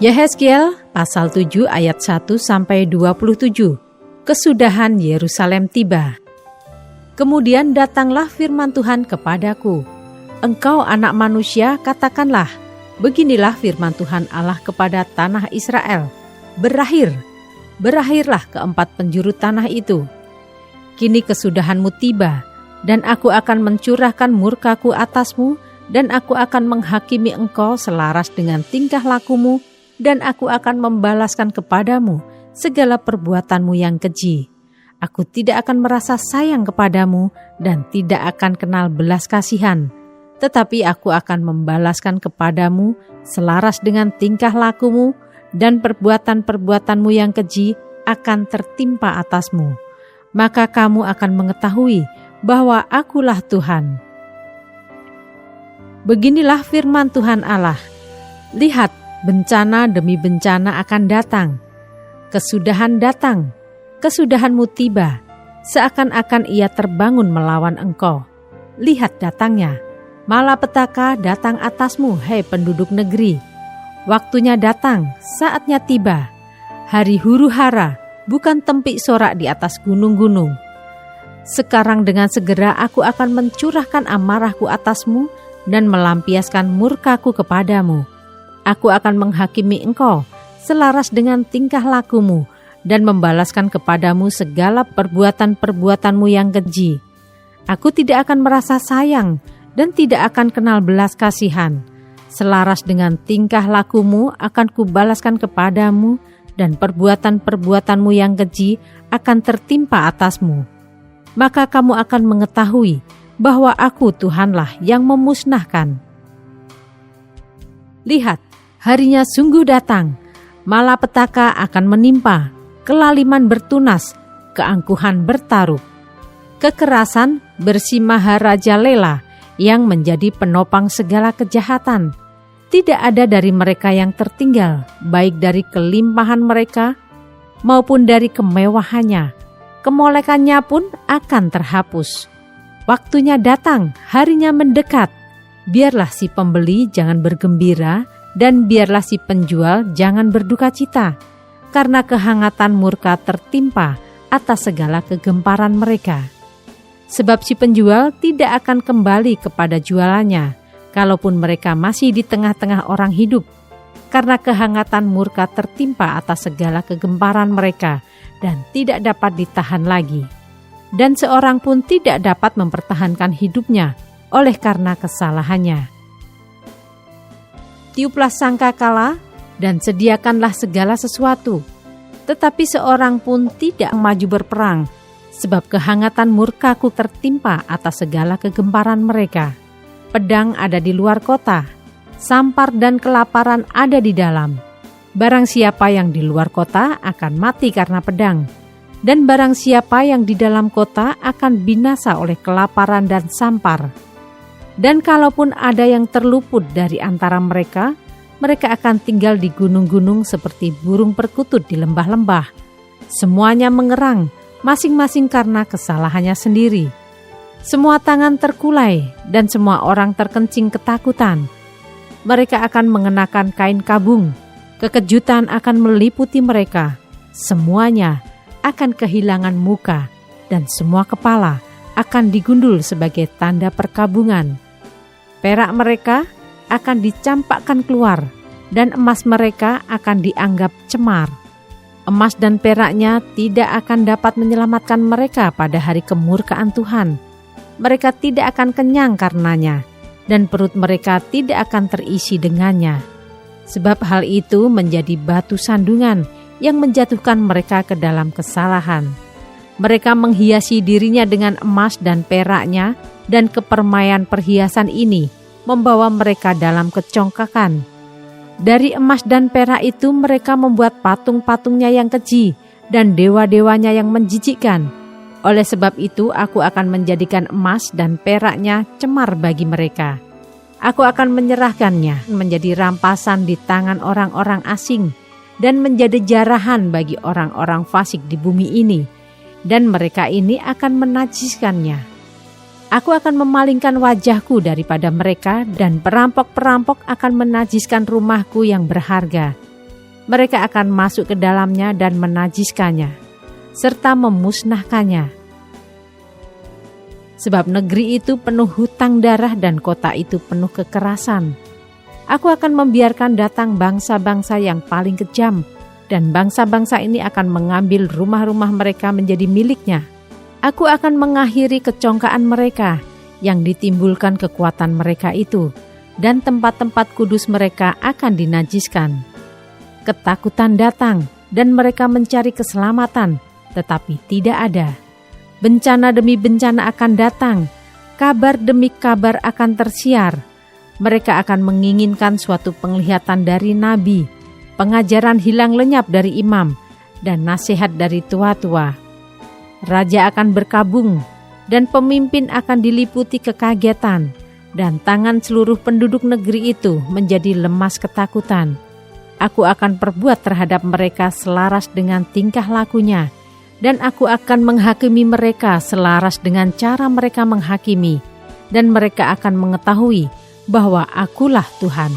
Yehezkiel pasal 7 ayat 1-27. Kesudahan Yerusalem tiba. Kemudian datanglah firman Tuhan kepadaku. Engkau anak manusia, katakanlah, beginilah firman Tuhan Allah kepada tanah Israel. Berakhirlah keempat penjuru tanah itu. Kini kesudahanmu tiba, dan aku akan mencurahkan murkaku atasmu, dan aku akan menghakimi engkau selaras dengan tingkah lakumu, dan aku akan membalaskan kepadamu segala perbuatanmu yang keji. Aku tidak akan merasa sayang kepadamu dan tidak akan kenal belas kasihan, tetapi aku akan membalaskan kepadamu selaras dengan tingkah lakumu, dan perbuatan-perbuatanmu yang keji akan tertimpa atasmu. Maka kamu akan mengetahui bahwa akulah Tuhan. Beginilah firman Tuhan Allah. Lihat, bencana demi bencana akan datang. Kesudahan datang, kesudahanmu tiba, seakan-akan ia terbangun melawan engkau. Lihat datangnya, malapetaka datang atasmu, hai penduduk negeri. Waktunya datang, saatnya tiba. Hari huru-hara, bukan tempik sorak di atas gunung-gunung. Sekarang dengan segera aku akan mencurahkan amarahku atasmu dan melampiaskan murkaku kepadamu. Aku akan menghakimi engkau selaras dengan tingkah lakumu dan membalaskan kepadamu segala perbuatan-perbuatanmu yang keji. Aku tidak akan merasa sayang dan tidak akan kenal belas kasihan. Selaras dengan tingkah lakumu akan kubalaskan kepadamu dan perbuatan-perbuatanmu yang keji akan tertimpa atasmu. Maka kamu akan mengetahui bahwa aku Tuhanlah yang memusnahkan. Lihat, harinya sungguh datang, malapetaka akan menimpa, kelaliman bertunas, keangkuhan bertaruh. Kekerasan bersimaharajalela yang menjadi penopang segala kejahatan. Tidak ada dari mereka yang tertinggal, baik dari kelimpahan mereka maupun dari kemewahannya. Kemolekannya pun akan terhapus. Waktunya datang, harinya mendekat. Biarlah si pembeli jangan bergembira, dan biarlah si penjual jangan berduka cita, karena kehangatan murka tertimpa atas segala kegemparan mereka. Sebab si penjual tidak akan kembali kepada jualannya, kalaupun mereka masih di tengah-tengah orang hidup, karena kehangatan murka tertimpa atas segala kegemparan mereka, dan tidak dapat ditahan lagi. Dan seorang pun tidak dapat mempertahankan hidupnya oleh karena kesalahannya. Tiuplah sangkakala dan sediakanlah segala sesuatu, tetapi seorang pun tidak maju berperang, sebab kehangatan murkaku tertimpa atas segala kegemparan mereka. Pedang ada di luar kota, sampar dan kelaparan ada di dalam. Barang siapa yang di luar kota akan mati karena pedang, dan barang siapa yang di dalam kota akan binasa oleh kelaparan dan sampar. Dan kalaupun ada yang terluput dari antara mereka, mereka akan tinggal di gunung-gunung seperti burung perkutut di lembah-lembah. Semuanya mengerang, masing-masing karena kesalahannya sendiri. Semua tangan terkulai dan semua orang terkencing ketakutan. Mereka akan mengenakan kain kabung, kekejutan akan meliputi mereka. Semuanya akan kehilangan muka, dan semua kepala akan digundul sebagai tanda perkabungan. Perak mereka akan dicampakkan keluar, dan emas mereka akan dianggap cemar. Emas dan peraknya tidak akan dapat menyelamatkan mereka pada hari kemurkaan Tuhan. Mereka tidak akan kenyang karenanya, dan perut mereka tidak akan terisi dengannya. Sebab hal itu menjadi batu sandungan yang menjatuhkan mereka ke dalam kesalahan. Mereka menghiasi dirinya dengan emas dan peraknya, dan kepermaian perhiasan ini membawa mereka dalam kecongkakan. Dari emas dan perak itu mereka membuat patung-patungnya yang keji dan dewa-dewanya yang menjijikkan. Oleh sebab itu aku akan menjadikan emas dan peraknya cemar bagi mereka. Aku akan menyerahkannya menjadi rampasan di tangan orang-orang asing, dan menjadi jarahan bagi orang-orang fasik di bumi ini, dan mereka ini akan menajiskannya. Aku akan memalingkan wajahku daripada mereka, dan perampok-perampok akan menajiskan rumahku yang berharga. mereka akan masuk ke dalamnya dan menajiskannya, serta memusnahkannya. Sebab negeri itu penuh hutang darah dan kota itu penuh kekerasan. Aku akan membiarkan datang bangsa-bangsa yang paling kejam, dan bangsa-bangsa ini akan mengambil rumah-rumah mereka menjadi miliknya. Aku akan mengakhiri kecongkaan mereka yang ditimbulkan kekuatan mereka itu, dan tempat-tempat kudus mereka akan dinajiskan. Ketakutan datang, dan mereka mencari keselamatan, tetapi tidak ada. Bencana demi bencana akan datang, kabar demi kabar akan tersiar. Mereka akan menginginkan suatu penglihatan dari nabi, pengajaran hilang lenyap dari imam, dan nasihat dari tua-tua. Raja akan berkabung, dan pemimpin akan diliputi kekagetan, dan tangan seluruh penduduk negeri itu menjadi lemas ketakutan. Aku akan perbuat terhadap mereka selaras dengan tingkah lakunya, dan aku akan menghakimi mereka selaras dengan cara mereka menghakimi, dan mereka akan mengetahui bahwa akulah Tuhan.